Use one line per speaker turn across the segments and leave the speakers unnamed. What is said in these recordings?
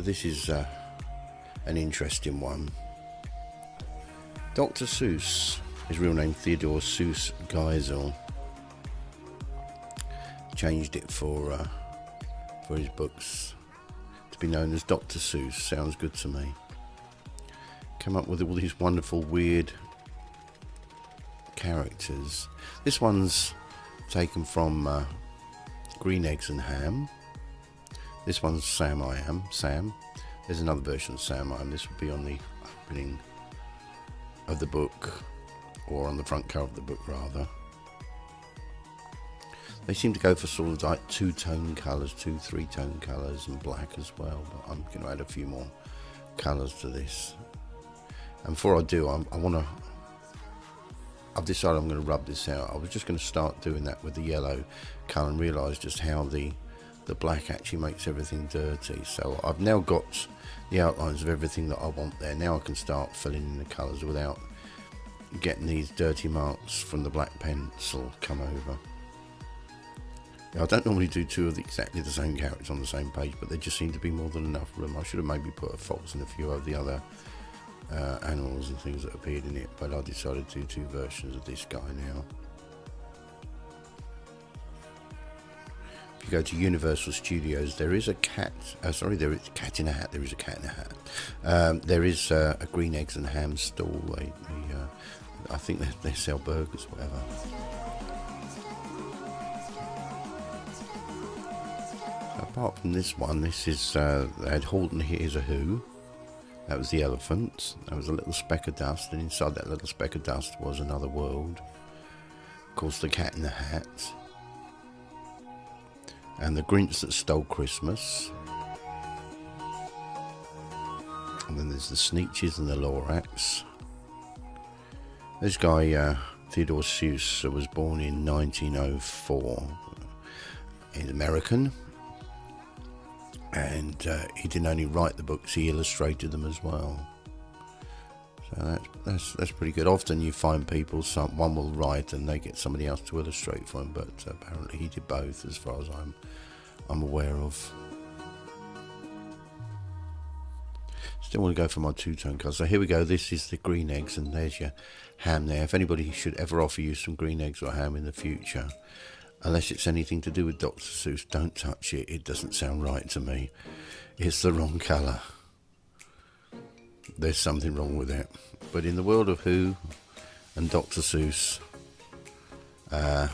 But this is an interesting one. Dr Seuss, his real name Theodore Seuss Geisel, changed it for his books to be known as Dr Seuss. Sounds good to me. Came up with all these wonderful, weird characters. This one's taken from Green Eggs and Ham. This one's Sam I Am. Sam. There's another version of Sam I Am. This would be on the opening of the book, or on the front cover of the book rather. They seem to go for sort of like two-tone colours, 3-tone colours, and black as well, but I'm going to add a few more colours to this. And before I do, I've decided I'm going to rub this out. I was just going to start doing that with the yellow colour and realise just how the black actually makes everything dirty. So I've now got the outlines of everything that I want there. Now I can start filling in the colours without getting these dirty marks from the black pencil come over. Now, I don't normally do two of exactly the same characters on the same page, but there just seemed to be more than enough room. I should have maybe put a fox and a few of the other animals and things that appeared in it, but I decided to do two versions of this guy now. If you go to Universal Studios, there is a cat. There is a cat in a hat. There is a cat in a hat. There is a Green Eggs and Ham stall. I think they sell burgers, whatever. Apart from this one, this is they had Horton Hears a Who. That was the elephant. That was a little speck of dust, and inside that little speck of dust was another world. Of course, the Cat in the Hat, and the Grinch that stole Christmas. And then there's the Sneetches and the Lorax. This guy, Theodore Seuss, was born in 1904. He's American. And he didn't only write the books, he illustrated them as well. So that's pretty good. Often you find people, one will write and they get somebody else to illustrate for him, but apparently he did both, as far as I'm aware of. Still want to go for my two-tone colours. So here we go. This is the green eggs, and there's your ham there. If anybody should ever offer you some green eggs or ham in the future, unless it's anything to do with Dr Seuss, don't touch it. It doesn't sound right to me. It's the wrong colour. There's something wrong with it. But in the world of Who and Dr Seuss, I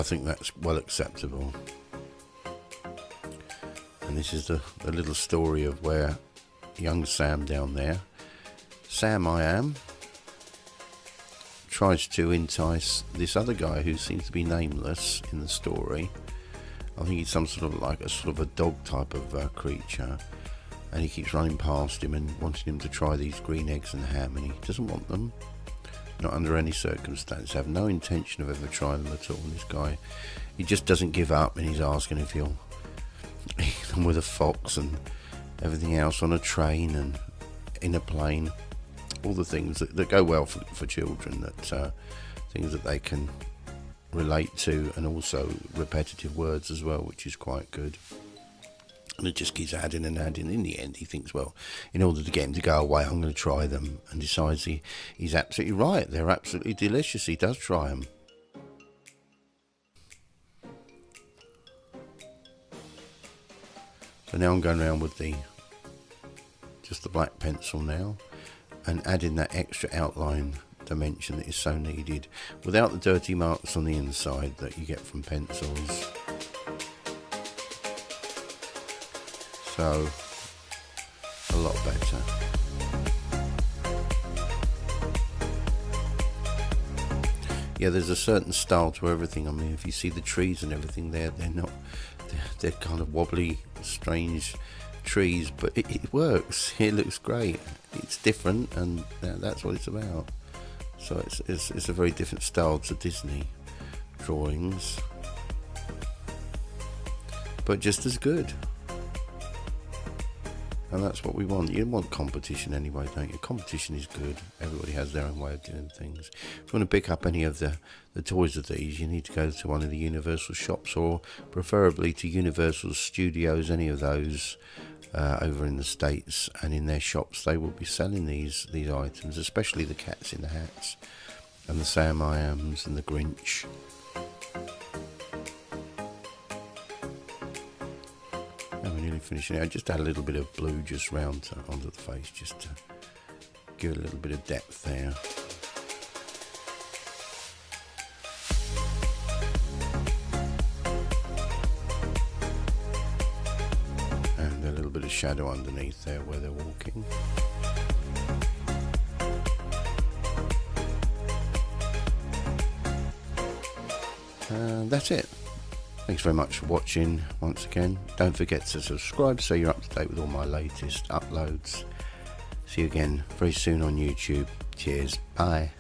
think that's well acceptable. And this is the little story of where young Sam down there, Sam I Am, tries to entice this other guy who seems to be nameless in the story. I think he's some sort of a dog type of creature, and he keeps running past him and wanting him to try these green eggs and ham, and he doesn't want them, not under any circumstance. Have no intention of ever trying them at all. And this guy, he just doesn't give up, and he's asking if he'll eat them with a fox and everything else on a train and in a plane. All the things that go well for children, that things that they can relate to, and also repetitive words as well, which is quite good. And it just keeps adding and adding. In the end, he thinks, well, in order to get him to go away, I'm going to try them, and decides he's absolutely right. They're absolutely delicious. He does try them. So now I'm going around with just the black pencil now, and adding that extra outline dimension that is so needed, without the dirty marks on the inside that you get from pencils. So, a lot better. Yeah, there's a certain style to everything. I mean, if you see the trees and everything there, they're kind of wobbly, strange trees, but it works. It looks great. It's different, and that's what it's about. So it's a very different style to Disney drawings, but just as good. And that's what we want. You want competition anyway, don't you? Competition is good. Everybody has their own way of doing things. If you want to pick up any of the toys of these, you need to go to one of the Universal shops, or preferably to Universal Studios, any of those over in the States, and in their shops they will be selling these items, especially the Cats in the Hats and the Sam I Ams and the Grinch. And we're nearly finishing it. I just add a little bit of blue just round onto the face, just to give it a little bit of depth there. And a little bit of shadow underneath there where they're walking. And that's it. Thanks very much for watching once again. Don't forget to subscribe so you're up to date with all my latest uploads. See you again very soon on YouTube. Cheers. Bye.